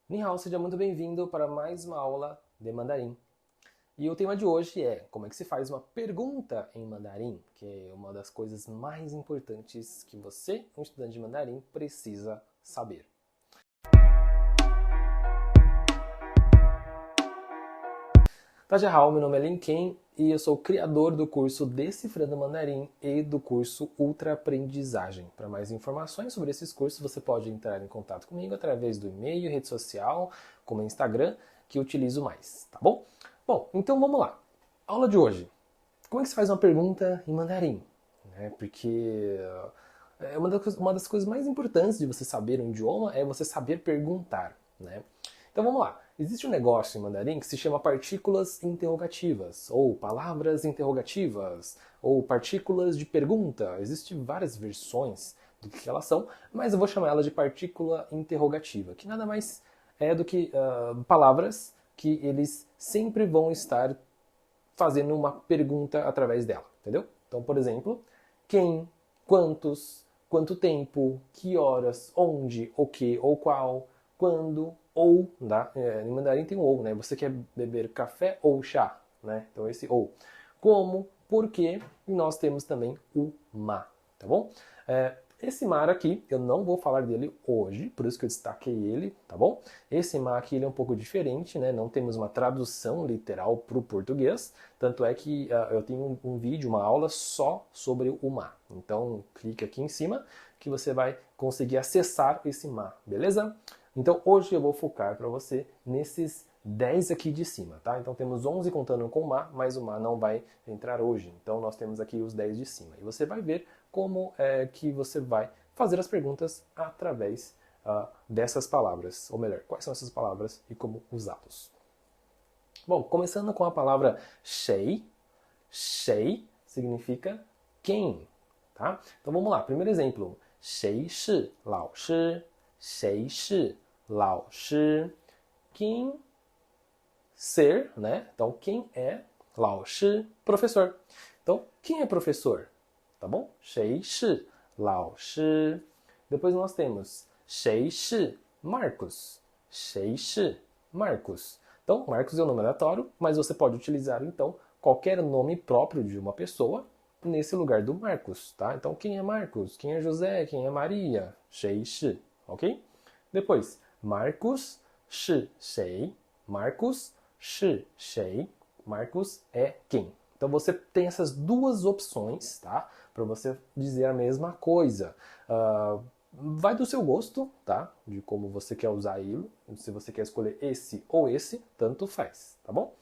Ni hao, seja muito bem-vindo para mais uma aula de mandarim. E o tema de hoje é como é que se faz uma pergunta em mandarim, que é uma das coisas mais importantes que você, um estudante de mandarim, precisa saber. Hao, meu nome é Lin Ken e eu sou o criador do curso Decifrando Mandarim e do curso Ultra Aprendizagem. Para mais informações sobre esses cursos, você pode entrar em contato comigo através do e-mail, rede social, como Instagram, que eu utilizo mais, tá bom? Bom, então vamos lá. Aula de hoje. Como é que se faz uma pergunta em mandarim? Porque é uma das coisas mais importantes de você saber um idioma é você saber perguntar, né? Então vamos lá. Existe um negócio em mandarim que se chama partículas interrogativas, ou palavras interrogativas, ou partículas de pergunta. Existem várias versões do que elas são, mas eu vou chamar ela de partícula interrogativa, que nada mais é do que palavras que eles sempre vão estar fazendo uma pergunta através dela, entendeu? Então, por exemplo, quem, quantos, quanto tempo, que horas, onde, o que ou qual, quando, ou, tá? Em mandarim tem o ou, né? Você quer beber café ou chá, né? Então esse ou. Como, por quê, e nós temos também o ma, tá bom? Esse mar aqui, eu não vou falar dele hoje, por isso que eu destaquei ele, tá bom? Esse mar aqui ele é um pouco diferente, né? Não temos uma tradução literal para o português, tanto é que eu tenho um vídeo, uma aula só sobre o mar. Então, clique aqui em cima que você vai conseguir acessar esse mar, beleza? Então, hoje eu vou focar para você nesses 10 aqui de cima, tá? Então temos 11 contando com o mar, mas o mar não vai entrar hoje. Então nós temos aqui os 10 de cima. E você vai ver como é que você vai fazer as perguntas através dessas palavras. Ou melhor, quais são essas palavras e como usá-los. Bom, começando com a palavra shei. Shei significa quem, tá? Então vamos lá, primeiro exemplo. 谁是老师? 谁是老师? Quem ser, né? Então, quem é 老师, professor. Então, quem é professor? Tá bom? 谁是老师? Depois nós temos 谁是 Marcos? 谁是 Marcos? Então, Marcos é um nome aleatório, mas você pode utilizar, então, qualquer nome próprio de uma pessoa nesse lugar do Marcos, tá? Então, quem é Marcos? Quem é José? Quem é Maria? 谁是, ok? Depois, Marcos 是谁? Marcos 是谁? Marcos é quem? Então você tem essas duas opções, tá? Para você dizer a mesma coisa. Vai do seu gosto, tá? De como você quer usar ele. Se você quer escolher esse ou esse, tanto faz, tá bom?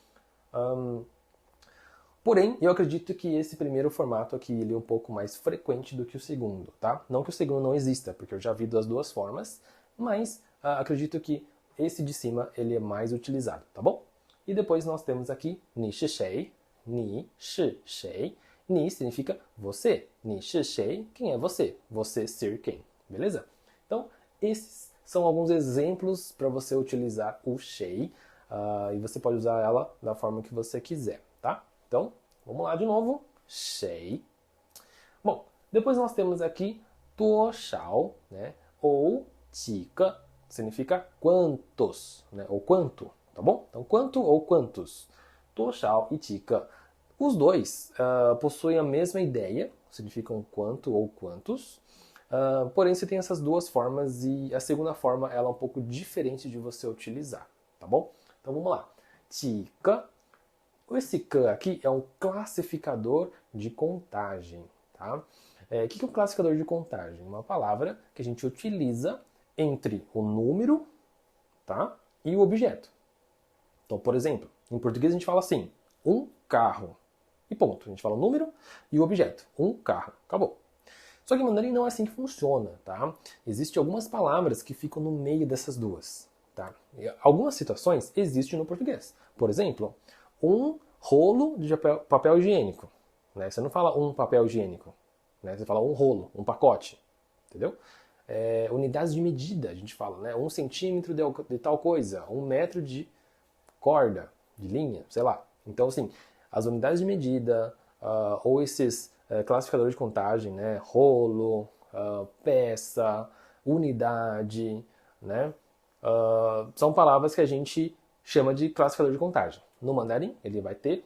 Porém, eu acredito que esse primeiro formato aqui ele é um pouco mais frequente do que o segundo, tá? Não que o segundo não exista, porque eu já vi das duas formas, mas acredito que esse de cima ele é mais utilizado, tá bom? E depois nós temos aqui ni shi shei, ni shi shei. Ni significa você, ni shi shei, quem é você? Você ser quem, beleza? Então, esses são alguns exemplos para você utilizar o shei, e você pode usar ela da forma que você quiser, tá? Então, vamos lá de novo. 谁? Bom, depois nós temos aqui 多少, né? Ou 几个, significa quantos, né? Ou quanto, tá bom? Então, quanto ou quantos? 多少 e 几个. Os dois possuem a mesma ideia, significam quanto ou quantos. Porém, você tem essas duas formas e a segunda forma ela é um pouco diferente de você utilizar, tá bom? Então, vamos lá. 几个 esse K aqui é um classificador de contagem, tá? O que é um classificador de contagem? Uma palavra que a gente utiliza entre o número, tá? E o objeto. Então, por exemplo, em português a gente fala assim, um carro. E ponto. A gente fala o número e o objeto. Um carro. Acabou. Só que em mandarim não é assim que funciona, tá? Existem algumas palavras que ficam no meio dessas duas, tá? E algumas situações existem no português. Por exemplo, um rolo de papel higiênico. Né? Você não fala um papel higiênico. Né? Você fala um rolo, um pacote. Entendeu? Unidades de medida, a gente fala, né? 1 centímetro de tal coisa, 1 metro de corda, de linha, sei lá. Então, assim, as unidades de medida, ou esses classificadores de contagem, né? Rolo, peça, unidade, né? são palavras que a gente chama de classificador de contagem. No mandarim, ele vai ter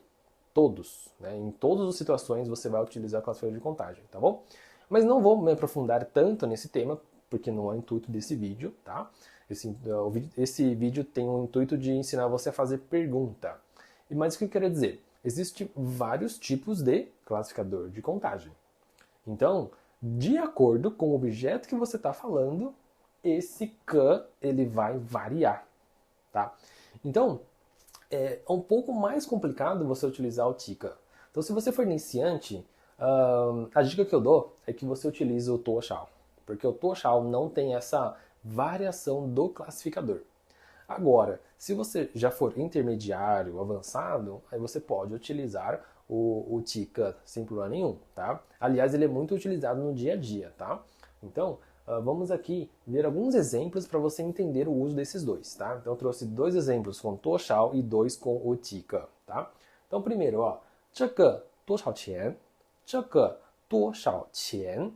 todos, né? Em todas as situações você vai utilizar o classificador de contagem, tá bom? Mas não vou me aprofundar tanto nesse tema, porque não é o intuito desse vídeo, tá? Esse vídeo tem o intuito de ensinar você a fazer pergunta. Mas o que eu quero dizer? Existem vários tipos de classificador de contagem. Então, de acordo com o objeto que você está falando, esse que ele vai variar, tá? Então, é um pouco mais complicado você utilizar o tika. Então, se você for iniciante, a dica que eu dou é que você utilize o toshao, porque o toshao não tem essa variação do classificador. Agora, se você já for intermediário, avançado, aí você pode utilizar o tika sem problema nenhum, tá? Aliás, ele é muito utilizado no dia a dia, tá? Então, vamos aqui ver alguns exemplos para você entender o uso desses dois, tá? Então, eu trouxe dois exemplos com toshao e dois com o tika, tá? Então, primeiro, ó, 这个多少钱? 这个多少钱?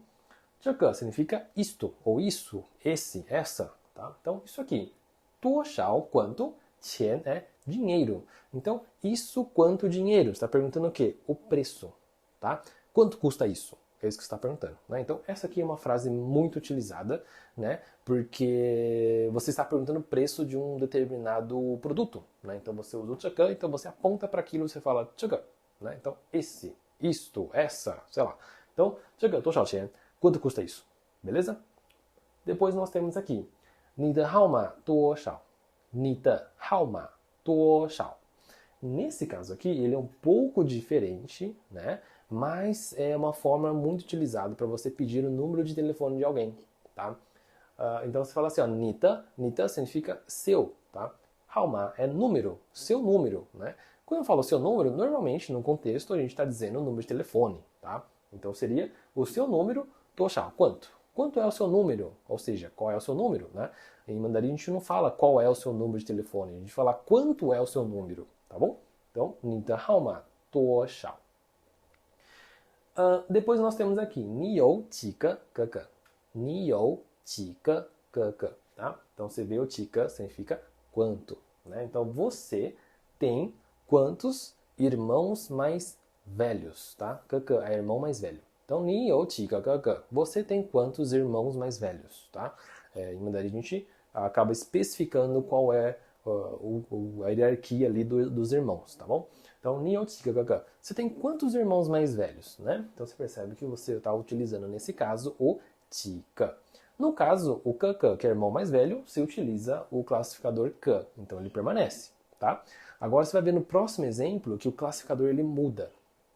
这个 significa isto, ou isso, esse, essa, tá? Então, isso aqui. 多少 quanto? 钱 é dinheiro. Então, isso quanto dinheiro? Você está perguntando o quê? O preço, tá? Quanto custa isso? É isso que você está perguntando, né? Então, essa aqui é uma frase muito utilizada, né? Porque você está perguntando o preço de um determinado produto, né? Então, você usa o 这个, então você aponta para aquilo e você fala 这个, né? Então, esse, isto, essa, sei lá. Então, 这个多少钱? Quanto custa isso? Beleza? Depois nós temos aqui 你的号码多少? 你的号码多少? Nesse caso aqui, ele é um pouco diferente, né? Mas é uma forma muito utilizada para você pedir o número de telefone de alguém, tá? Então você fala assim, ó, 你的 significa seu, tá? 号码 é número, seu número, né? Quando eu falo seu número, normalmente no contexto a gente está dizendo o número de telefone, tá? Então seria o seu número, 多少, quanto? Quanto é o seu número? Ou seja, qual é o seu número, né? Em mandarim a gente não fala qual é o seu número de telefone, a gente fala quanto é o seu número, tá bom? Então, 你的号码多少? Depois nós temos aqui, 你有几个哥哥? 你有几个哥哥? Tá? Então você vê o 几个 significa quanto, né? Então você tem quantos irmãos mais velhos, tá? 哥哥 é irmão mais velho. Então, 你有几个哥哥? Você tem quantos irmãos mais velhos, tá? Em mandarim a gente acaba especificando qual é a hierarquia ali dos irmãos, tá bom? Então, 你有几个哥哥? Você tem quantos irmãos mais velhos, né? Então você percebe que você está utilizando nesse caso o 几个. No caso, o 哥哥, que é irmão mais velho, você utiliza o classificador 个, então ele permanece, tá? Agora você vai ver no próximo exemplo que o classificador ele muda,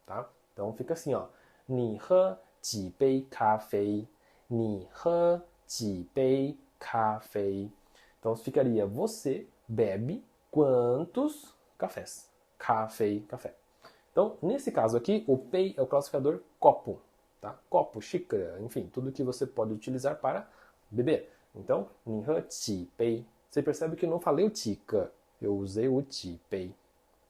tá? Então fica assim, ó. 你喝几杯咖啡? 你喝几杯咖啡? Então ficaria, você bebe quantos cafés? Café, café. Então, nesse caso aqui, o pei é o classificador copo, tá? Copo, xícara, enfim, tudo que você pode utilizar para beber. Então, 你喝几杯? Você percebe que eu não falei o 几个, eu usei o 几杯,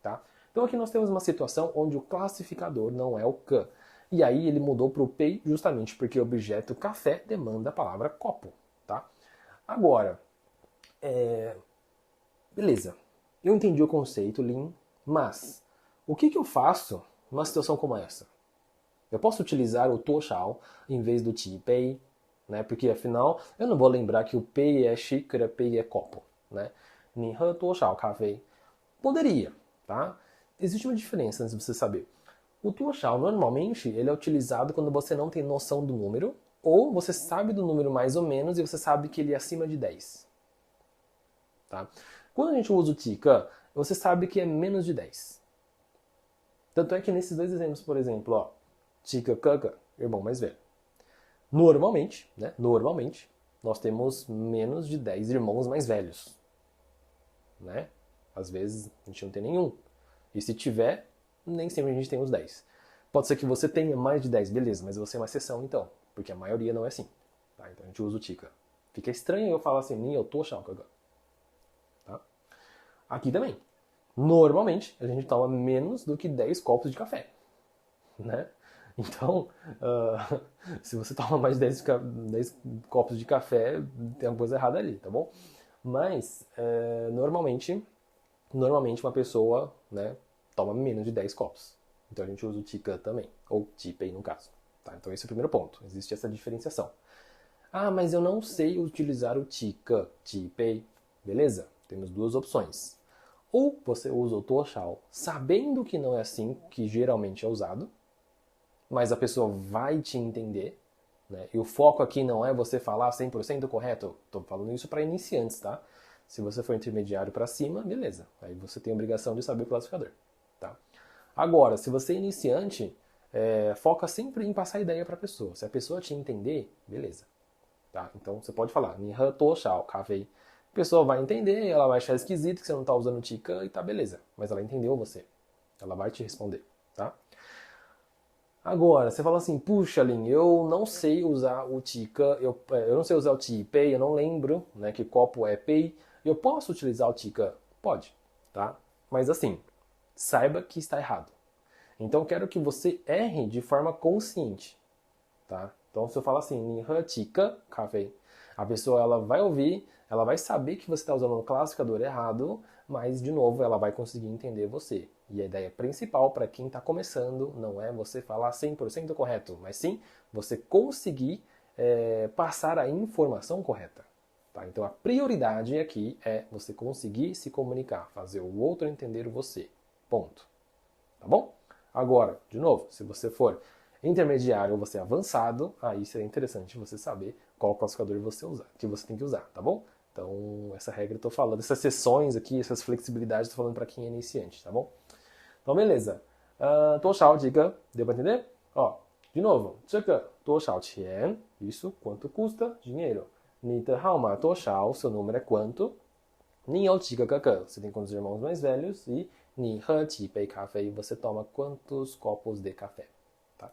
tá? Então aqui nós temos uma situação onde o classificador não é o que. E aí ele mudou para o pei justamente porque o objeto café demanda a palavra copo, tá? Agora, beleza. Eu entendi o conceito, Lin, mas o que eu faço numa situação como essa? Eu posso utilizar o toshao em vez do ti pei, né? Porque afinal eu não vou lembrar que o pei é xícara, pei é copo, né? 你喝多少咖啡? Poderia, tá? Existe uma diferença antes de você saber. O toshao, normalmente, ele é utilizado quando você não tem noção do número, ou você sabe do número mais ou menos e você sabe que ele é acima de 10. Tá? Quando a gente usa o tika, você sabe que é menos de 10. Tanto é que nesses dois exemplos, por exemplo, ó, tika kaka, irmão mais velho. Normalmente, né? Normalmente, nós temos menos de 10 irmãos mais velhos. Né? Às vezes a gente não tem nenhum. E se tiver, nem sempre a gente tem os 10. Pode ser que você tenha mais de 10, beleza, mas você é uma exceção então, porque a maioria não é assim. Tá? Então a gente usa o tika. Fica estranho eu falar assim, ni eu tô shaukaga. Tá? Aqui também. Normalmente a gente toma menos do que 10 copos de café. Né? Então, se você toma mais de 10 copos de café, tem alguma coisa errada ali, tá bom? Mas, normalmente uma pessoa, né, toma menos de 10 copos. Então a gente usa o Tika também, ou Tipei no caso. Tá? Então esse é o primeiro ponto, existe essa diferenciação. Ah, mas eu não sei utilizar o Tika, Tipei. Beleza? Temos duas opções. Ou você usa o Toshao sabendo que não é assim que geralmente é usado, mas a pessoa vai te entender, né? E o foco aqui não é você falar 100% correto. Estou falando isso para iniciantes, tá? Se você for intermediário para cima, beleza. Aí você tem a obrigação de saber o classificador, tá? Agora, se você é iniciante, foca sempre em passar a ideia para a pessoa. Se a pessoa te entender, beleza. Tá? Então você pode falar, "Ni he to shao café". A pessoa vai entender, ela vai achar esquisito que você não está usando o Tika e tá beleza. Mas ela entendeu você. Ela vai te responder, tá? Agora, você fala assim, puxa, Lin, eu não sei usar o Tika, eu não sei usar o Tipei, eu não lembro, né, que copo é Pei. Eu posso utilizar o Tika? Pode, tá? Mas assim, saiba que está errado. Então, eu quero que você erre de forma consciente, tá? Então, se eu falar assim, "Ni he Tika café", a pessoa ela vai ouvir, ela vai saber que você está usando um classificador errado, mas, de novo, ela vai conseguir entender você. E a ideia principal para quem está começando não é você falar 100% correto, mas sim você conseguir passar a informação correta. Tá? Então, a prioridade aqui é você conseguir se comunicar, fazer o outro entender você. Ponto. Tá bom? Agora, de novo, se você for intermediário ou você é avançado, aí seria interessante você saber qual classificador você usar, que você tem que usar, tá bom? Então, essa regra eu estou falando, essas sessões aqui, essas flexibilidades, estou falando para quem é iniciante, tá bom? Então, beleza. 多少 deu para entender? Ó, de novo, 这个多少钱? Isso, quanto custa? Dinheiro. 你的号码多少? Seu número é quanto? 你有几个哥哥? Você tem quantos irmãos mais velhos? E 你喝几杯咖啡? Você toma quantos copos de café? Tá?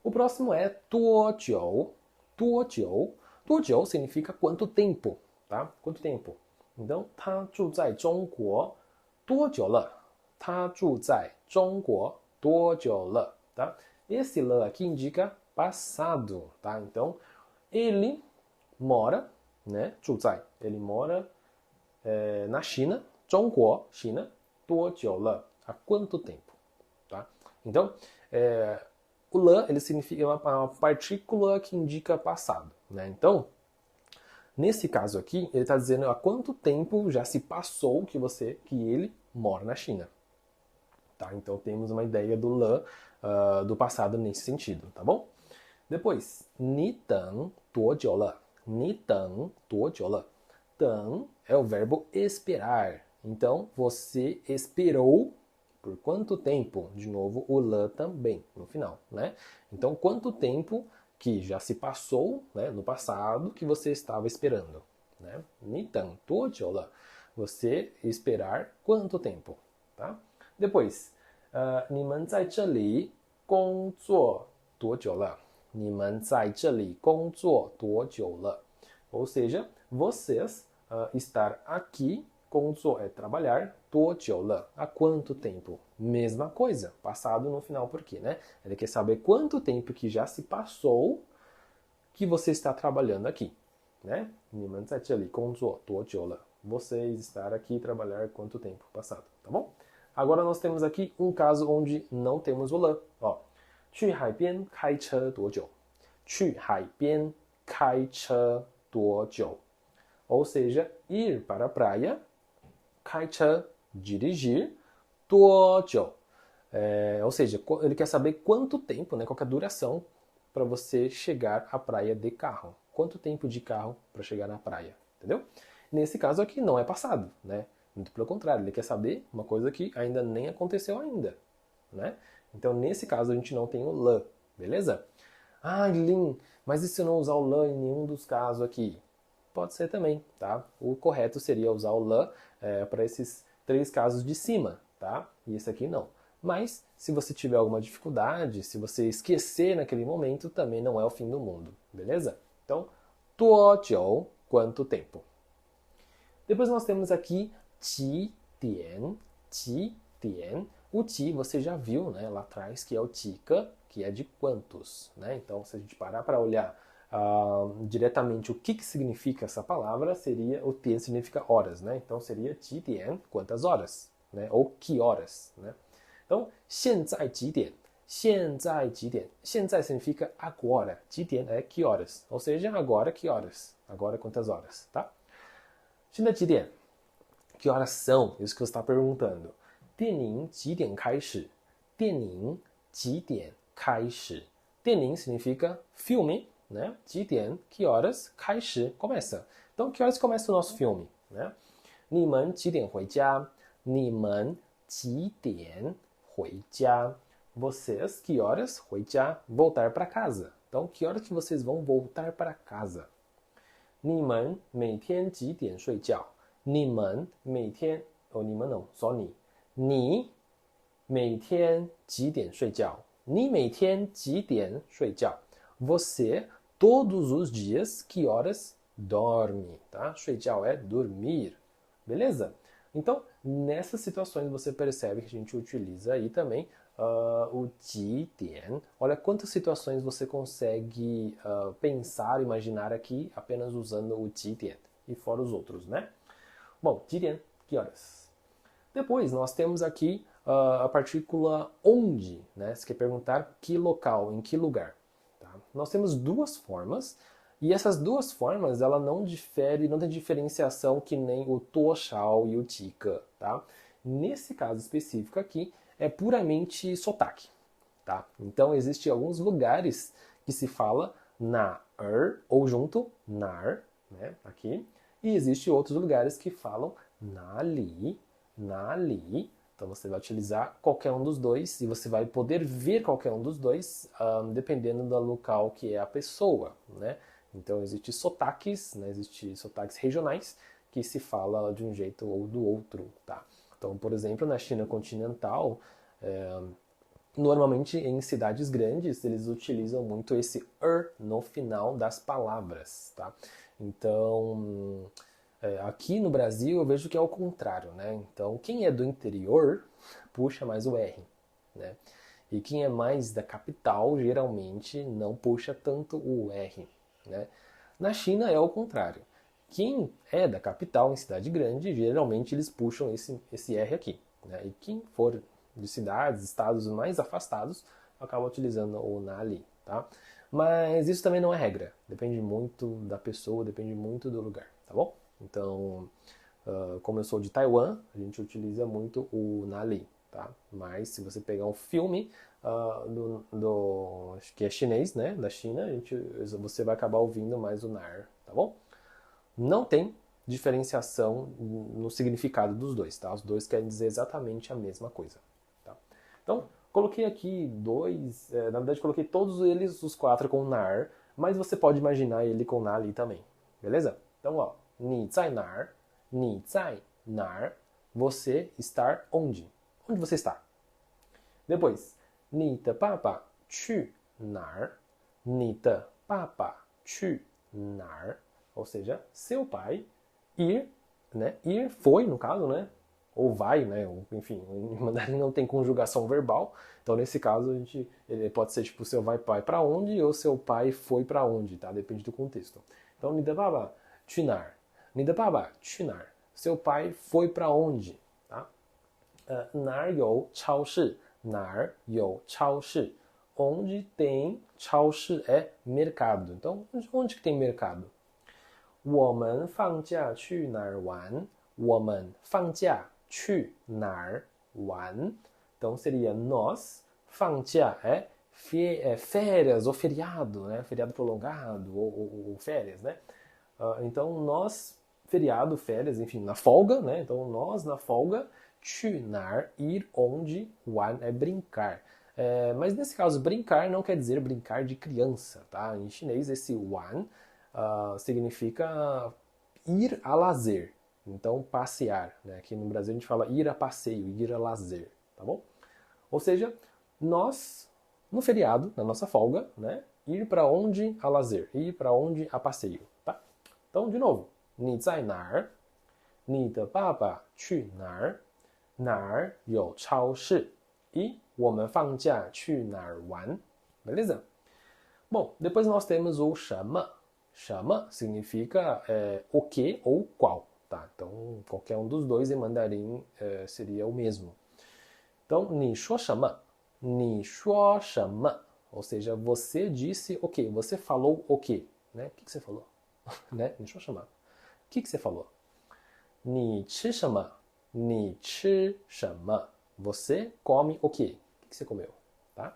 O próximo é 多久? 多久? 多久 significa quanto tempo, tá? Quanto tempo? Então, 他住在中国多久了? 他住在中国多久了? Tá? Esse 了 aqui indica passado, tá? Então, ele mora, né? 住在, ele mora na China, 中国, China, 多久了? Há quanto tempo? Tá? Então, o le ele significa uma partícula que indica passado. Né? Então, nesse caso aqui, ele está dizendo há quanto tempo já se passou que ele mora na China. Tá? Então, temos uma ideia do le, do passado nesse sentido, tá bom? Depois, 你等多久了? 你等多久了? 等 é o verbo esperar. Então, você esperou por quanto tempo? De novo, o le também no final, né? Então, quanto tempo que já se passou, né, no passado que você estava esperando, né? 你等多久了? Você esperar quanto tempo, tá? Depois, 你们在这里工作多久了? 你们在这里工作多久了? Ou seja, vocês estar aqui, 工作 é trabalhar, 多久了? Há quanto tempo? Mesma coisa, passado no final, por quê, né? Ele quer saber quanto tempo que já se passou que você está trabalhando aqui, né? 你们在这里工作多久了? Vocês estar aqui trabalhar quanto tempo passado, tá bom? Agora nós temos aqui um caso onde não temos o le, ó. 去海边开车多久? 去海边开车多久? Ou seja, ir para a praia, 开车, dirigir, 多久? Ou seja, ele quer saber quanto tempo, né, qual é a duração para você chegar à praia de carro. Quanto tempo de carro para chegar na praia, entendeu? Nesse caso aqui não é passado, né? Muito pelo contrário, ele quer saber uma coisa que ainda nem aconteceu ainda, né? Então, nesse caso, a gente não tem o le, beleza? Ah, Lin, mas e se eu não usar o le em nenhum dos casos aqui? Pode ser também, tá? O correto seria usar o le para esses 3 casos de cima, tá? E esse aqui não. Mas, se você tiver alguma dificuldade, se você esquecer naquele momento, também não é o fim do mundo, beleza? Então, 多久, quanto tempo? Depois nós temos aqui 几点, 几点. O ti você já viu, né, lá atrás, que é o tika, que é de quantos, né? Então, se a gente parar para olhar diretamente o que significa essa palavra, seria o tian significa horas, né? Então seria 几点, quantas horas, né? Ou que horas, né? Então, 现在几点？现在几点？现在 significa agora. 几点é que horas. Ou seja, agora que horas. Agora quantas horas, tá? 现在几点？Que horas são? Isso que você está perguntando. 电影几点开始？电影几点开始？电影 significa filme, né? 几点? Que horas? 开始 começa. Então, que horas começa o nosso filme, né? 你们几点回家？你们几点回家？ Vocês, que horas? 回家 voltar para casa. Então, que horas que vocês vão voltar para casa? 你们每天几点睡觉？你们每天你们não, só你。你每天几点睡觉？你每天几点睡觉？ Você todos os dias que horas dorme, tá? 睡觉é dormir, beleza? Então, nessas situações você percebe que a gente utiliza aí também o 几点. Olha quantas situações você consegue pensar, imaginar aqui apenas usando o 几点 e fora os outros, né? Bom, 几点, que horas? Depois nós temos aqui a partícula onde, né? Você quer perguntar que local, em que lugar. Tá? Nós temos duas formas, e essas duas formas ela não difere, não tem diferenciação que nem o 多少 e o 几个, tá? Nesse caso específico aqui, é puramente sotaque, tá? Então existem alguns lugares que se fala na ou junto nar, né? Aqui. E existem outros lugares que falam na li. Então você vai utilizar qualquer um dos dois e você vai poder ver qualquer um dos dois dependendo do local que é a pessoa, né? Então existem sotaques, né? Existem sotaques regionais que se fala de um jeito ou do outro, tá? Então, por exemplo, na China continental, normalmente em cidades grandes eles utilizam muito esse no final das palavras, tá? Então, aqui no Brasil eu vejo que é o contrário, né? Então, quem é do interior puxa mais o R, né? E quem é mais da capital geralmente não puxa tanto o R, né? Na China é o contrário. Quem é da capital em cidade grande, geralmente eles puxam esse R aqui, né? E quem for de cidades, estados mais afastados, acaba utilizando o na ali, tá? Mas isso também não é regra. Depende muito da pessoa, depende muito do lugar, tá bom? Então, como eu sou de Taiwan, a gente utiliza muito o na ali, tá? Mas se você pegar um filme que é chinês, né, da China, você vai acabar ouvindo mais o nar, tá bom? Não tem diferenciação no significado dos dois, tá? Os dois querem dizer exatamente a mesma coisa, tá? Então, coloquei aqui na verdade coloquei todos eles, os quatro com nar, mas você pode imaginar ele com na ali também, beleza? Então, ó, 你在哪儿? 你在哪儿? Você estar onde? Onde você está? Depois, 你的爸爸去哪儿? 你的爸爸去哪儿? Ou seja, seu pai ir, né? Ir foi, no caso, né? Ou vai, né? Enfim, em mandarim não tem conjugação verbal. Então, nesse caso, ele pode ser tipo, seu pai para onde ou seu pai foi para onde, tá? Depende do contexto. Então, 你的爸爸去哪儿? 你的爸爸去哪儿? Seu pai foi para onde, tá? 哪儿有超市? 哪儿有超市? Onde tem 超市 é mercado. Então, onde que tem mercado? 我们放假去哪儿玩? 我们放假去哪儿玩? Então seria nós, 放假é férias ou feriado, né? Feriado prolongado ou férias, né? Então nós, feriado, férias, enfim, na folga, né? Então nós na folga, 去哪儿, ir onde, 玩 é brincar. Mas nesse caso, brincar não quer dizer brincar de criança, tá? Em chinês, esse 玩 significa ir a lazer. Então, passear. Né? Aqui no Brasil a gente fala ir a passeio, ir a lazer, tá bom? Ou seja, nós, no feriado, na nossa folga, né? Ir para onde a lazer, ir para onde a passeio, tá? Então, de novo, 你在哪儿? 你的爸爸去哪儿? 哪儿有超市? E 我们放假去哪儿玩? Beleza? Bom, depois nós temos o chama. Chama significa o que ou qual. Tá? Então, qualquer um dos dois em mandarim seria o mesmo. Então, 你说什么? 你说什么? Ou seja, você disse o quê? Você falou o quê? Né? O que você falou? né? 你说什么? O que você falou? 你吃什么? 你吃什么? Você come o quê? O que você comeu? Tá?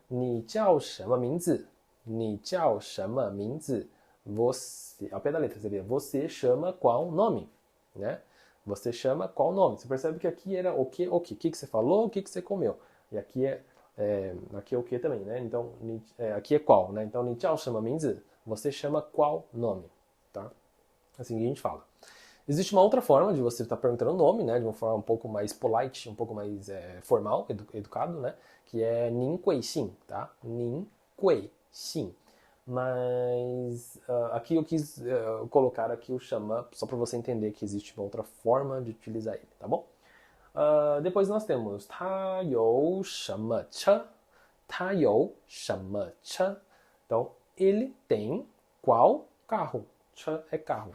你叫什么名字? 你叫什么名字? Você, ao pé da letra seria você chama qual nome? Né? Você chama qual nome? Você percebe que aqui era o que, o que você falou, o que você comeu. E aqui aqui é o que também, né? Então, aqui é qual, né? Então, 你叫什么名字? Você chama qual nome? Tá? Assim que a gente fala. Existe uma outra forma de você estar perguntando o nome, né? De uma forma um pouco mais polite, um pouco mais formal, educado, né? Que é 您贵姓, tá? 您贵姓. Mas aqui eu quis colocar aqui o chama só para você entender que existe uma outra forma de utilizar ele, tá bom? Depois nós temos 他有什么车? 他有什么车? Então, ele tem qual carro? 车 é carro.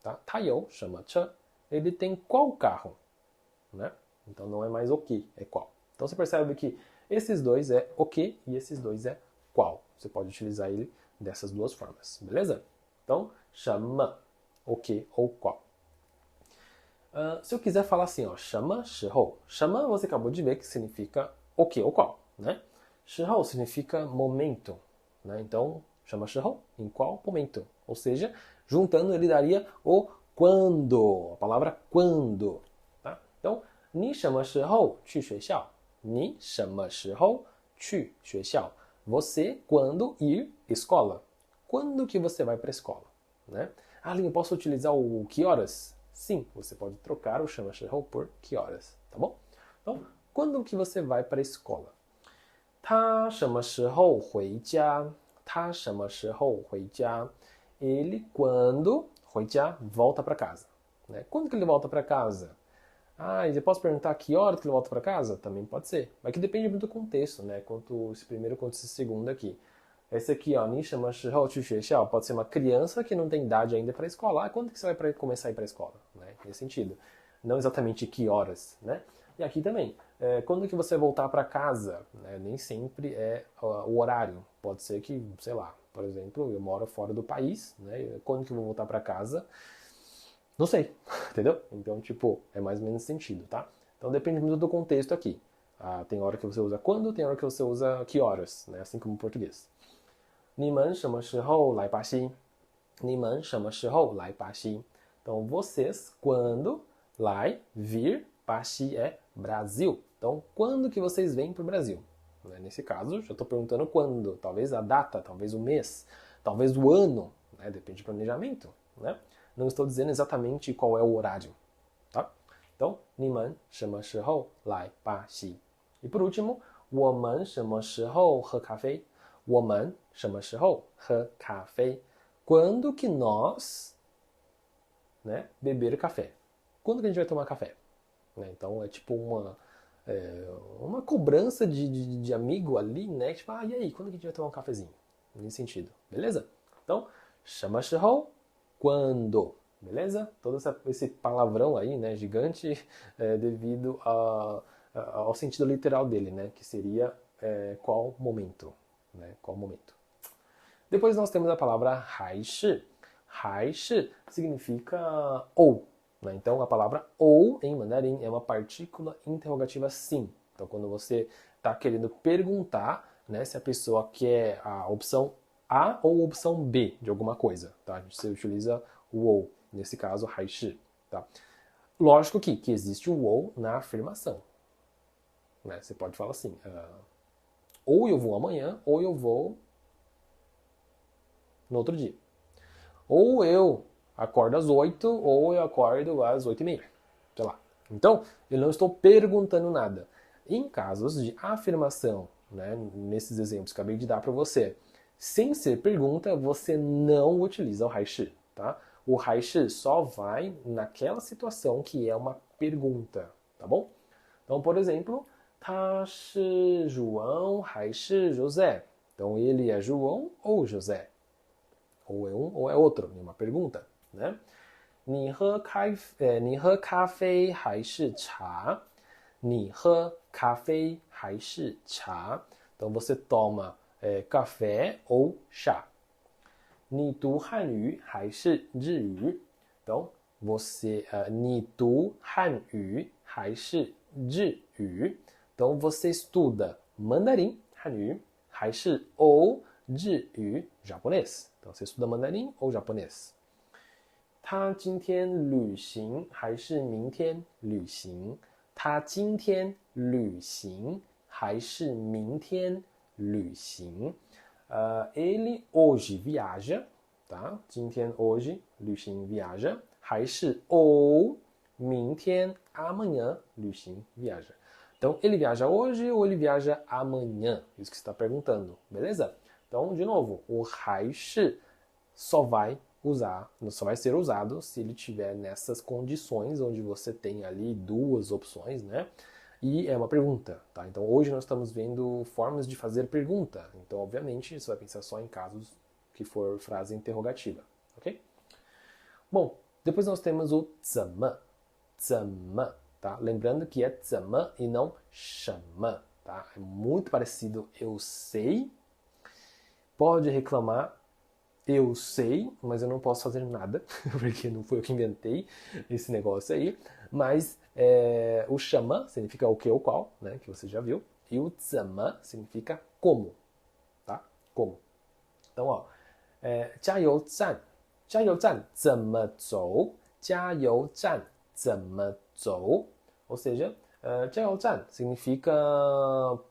Tá? 他有什么车? Ele tem qual carro? Né? Então não é mais o que, é qual. Então você percebe que esses dois é o que e esses dois é qual. Você pode utilizar ele dessas duas formas, beleza? Então, chama, o que ou qual. Se eu quiser falar assim, ó, 什么时候? 什么você acabou de ver que significa o que ou qual, né? 时候significa momento, né? Então, 什么时候? Em qual momento? Ou seja, juntando ele daria o quando, a palavra quando, tá? Então, 你什么时候去学校? 你什么时候去学校? Você quando ir escola? Quando que você vai para a escola, né? Ah, Linho, eu posso utilizar o que horas? Sim, você pode trocar o 什么时候 por que horas, tá bom? Então, quando que você vai para a escola? 他什么时候回家? 他什么时候回家? Ele quando 回家 volta para casa, né? Quando que ele volta para casa? Ah, e eu posso perguntar que hora que ele volta para casa? Também pode ser. Mas que depende muito do contexto, né? Quanto esse primeiro, quanto esse segundo aqui. Esse aqui, ó, 你什么时候去学校? Pode ser uma criança que não tem idade ainda para a escola. Ah, quando que você vai começar a ir para a escola? Né? Nesse sentido. Não exatamente que horas, né? E aqui também. Quando que você vai voltar para casa? Né? Nem sempre é o horário. Pode ser que, sei lá, por exemplo, eu moro fora do país, né? Quando que eu vou voltar para casa? Não sei, entendeu? Então, tipo, é mais ou menos sentido, tá? Então depende muito do contexto aqui. Tem hora que você usa quando, tem hora que você usa que horas, né? Assim como em português. 你们什么时候来巴西? 你们什么时候来巴西? Então, vocês, quando, lai, vir, Paxi é Brasil. Então, quando que vocês vêm para o Brasil? Nesse caso, já estou perguntando quando. Talvez a data, talvez o mês, talvez o ano. Né? Depende do planejamento. Né? Não estou dizendo exatamente qual é o horário. Tá? Então, 你们什么时候来巴西? E por último, 我们什么时候喝咖啡? 我们什么时候喝咖啡? Quando que nós, né, beber café? Quando que a gente vai tomar café? Então é tipo uma cobrança de amigo ali, né? Tipo, e aí, quando que a gente vai tomar um cafezinho? Nesse sentido, beleza? Então, 什么时候? Quando? Beleza? Todo esse palavrão aí, né, gigante, devido ao sentido literal dele, né? Que seria qual momento, né? Qual momento. Depois nós temos a palavra 还是. 还是 significa ou. Né? Então a palavra ou em mandarim é uma partícula interrogativa sim. Então quando você está querendo perguntar, né, se a pessoa quer a opção A ou a opção B de alguma coisa, tá? Você utiliza o ou, nesse caso 还是. Tá? Lógico que existe o ou na afirmação. Né? Você pode falar assim, ou eu vou amanhã, ou eu vou no outro dia. Ou eu acordo às 8, ou eu acordo às 8h30. Sei lá. Então, eu não estou perguntando nada. Em casos de afirmação, né, nesses exemplos que acabei de dar para você, sem ser pergunta, você não utiliza o 还是, tá? O 还是 só vai naquela situação que é uma pergunta, tá bom? Então, por exemplo, 他是 João 还是 José? Então, ele é João ou José? Ou é um ou é outro? É uma pergunta, né? 你喝咖啡还是茶？你喝咖啡还是茶？ Então, você toma café ou chá? 你读汉语还是日语? Então,你读汉语还是日语? Então, você estuda mandarim, 汉语, 还是 ou 日语, japonês. Então, você estuda mandarim ou japonês. 他今天旅行还是明天旅行？他今天旅行还是明天旅行？Ele hoje viaja, tá? 今天 hoje, 旅行 viaja, 还是 ou 明天 amanhã 旅行 viaja. Então, ele viaja hoje ou ele viaja amanhã? Isso que você está perguntando, beleza? Então, de novo, o 还是 só vai ser usado se ele tiver nessas condições onde você tem ali duas opções, né? E é uma pergunta, tá? Então hoje nós estamos vendo formas de fazer pergunta. Então, obviamente, você vai pensar só em casos que for frase interrogativa, ok? Bom, depois nós temos o 怎么, 怎么, tá? Lembrando que é 怎么 e não 什么, tá? É muito parecido, eu sei. Pode reclamar, eu sei, mas eu não posso fazer nada, porque não foi eu que inventei esse negócio aí. Mas o 什么 significa o que ou qual, né, que você já viu. E o 怎么 significa como, tá? Como. Então, ó, 加油站，加油站怎么走？加油站怎么走？ Ou seja, 加油站 significa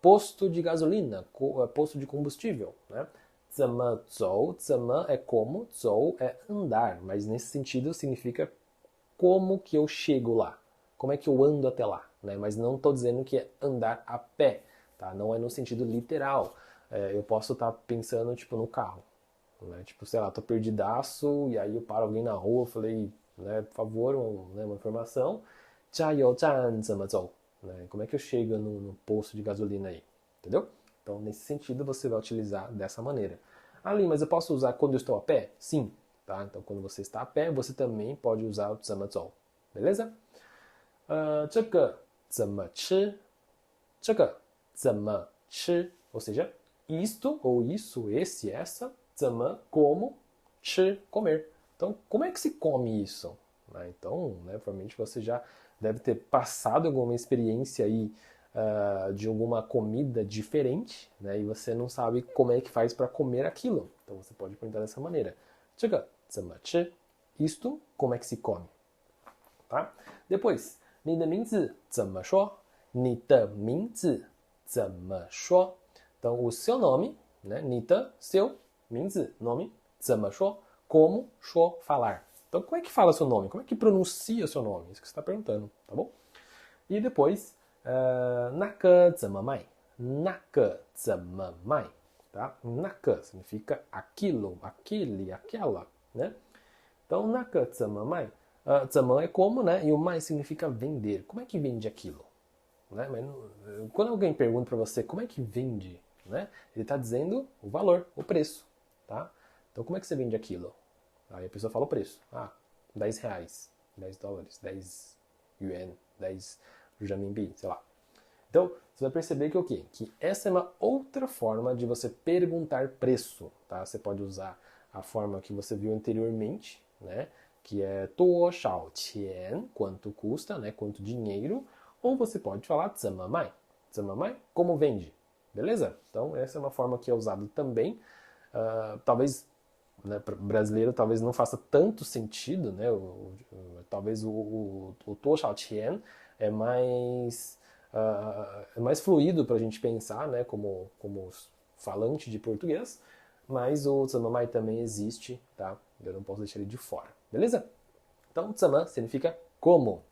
posto de gasolina, posto de combustível, né? 怎么走, 怎么é como, 走 é andar, mas nesse sentido significa como que eu chego lá, como é que eu ando até lá, né? Mas não estou dizendo que é andar a pé, tá? Não é no sentido literal. Eu posso estar pensando tipo no carro, né? Tipo, sei lá, tô perdidaço e aí eu paro alguém na rua, falei, né, por favor, uma informação, 加油站怎么走, né? Como é que eu chego no posto de gasolina aí, entendeu? Então, nesse sentido, você vai utilizar dessa maneira. Ali, mas eu posso usar quando eu estou a pé? Sim. Tá? Então, quando você está a pé, você também pode usar o 怎么走. Beleza? 这个怎么吃? 这个怎么吃? Ou seja, isto ou isso, esse, essa, 怎么, como, 吃, comer. Então, como é que se come isso? Então, né, provavelmente você já deve ter passado alguma experiência aí de alguma comida diferente, né? E você não sabe como é que faz para comer aquilo. Então você pode perguntar dessa maneira. 这个怎么吃? Isto, como é que se come? Tá? Depois, 你的名字怎么说? 你的名字怎么说? Então, o seu nome, né? 你的, seu, 名字, nome, 怎么说? Como, 说, falar. Então, como é que fala seu nome? Como é que pronuncia seu nome? Isso que você está perguntando, tá bom? E depois, 那个怎么卖? 那个怎么卖? Tá? 那个 significa aquilo, aquele, aquela, né? Então, 那个怎么卖? 怎么é como, né? E o 卖 significa vender. Como é que vende aquilo? Né? Mas, quando alguém pergunta para você como é que vende, né? Ele está dizendo o valor, o preço, tá? Então, como é que você vende aquilo? Aí a pessoa fala o preço. 10 reais, 10 dólares, 10 yuan, 10 renminbi, sei lá. Então, você vai perceber que o quê? Que essa é uma outra forma de você perguntar preço, tá? Você pode usar a forma que você viu anteriormente, né? Que é 多少钱, quanto custa, né? Quanto dinheiro. Ou você pode falar 怎么卖? 怎么卖? Como vende? Beleza? Então, essa é uma forma que é usada também. Talvez, né, para o brasileiro, talvez não faça tanto sentido, né? Talvez o 多少钱 é mais fluido para a gente pensar, né, como falante de português, mas o 怎么卖 também existe, tá? Eu não posso deixar ele de fora, beleza? Então, 怎么 significa como.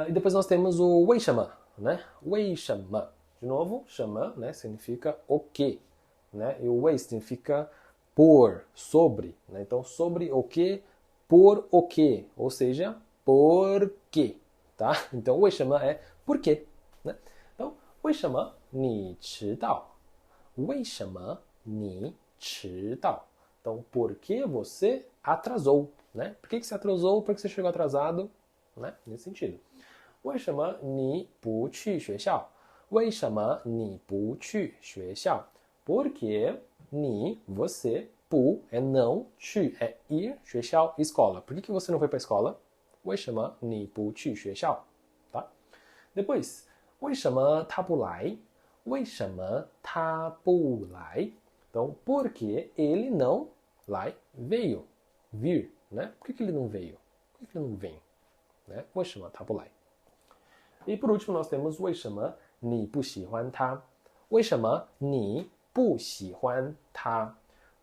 E depois nós temos o 为什么, né? 为什么. De novo, 什么, né, significa o que, né? E o 为 significa por, sobre, né? Então, sobre o que, por o que, ou seja, por quê, tá? Então, 为什么 é por quê, né? Então, 为什么你迟到?为什么你迟到? Então, por que você atrasou? Né? Por que você atrasou? Por que você chegou atrasado? Né? Nesse sentido. 为什么你不去学校? 为什么你不去学校? Porque você, 不 é não, 去 é ir, 学校, escola. Por que você não foi para a escola? 为什么你不去学校? Tá? Depois, 为什么他不来? 为什么他不来? Então, por que ele não veio? Vir, né? Por que ele não veio? Por que ele não vem? Né? 为什么他不来? E por último, nós temos 为什么你不喜欢他? 为什么你不喜欢他?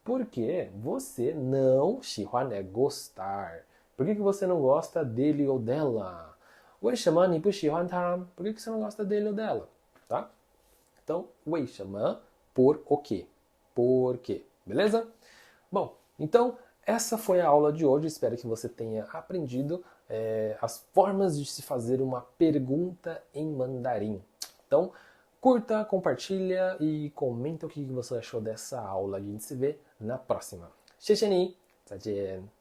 Porque você não 喜欢 é gostar. Por que você não gosta dele ou dela? 为什么你不喜欢他? Por que você não gosta dele ou dela? Tá? Então, 为什么 por o quê? Por quê? Beleza? Bom, então essa foi a aula de hoje. Espero que você tenha aprendido as formas de se fazer uma pergunta em mandarim. Então, curta, compartilha e comenta o que você achou dessa aula. A gente se vê na próxima. 谢谢你，再见。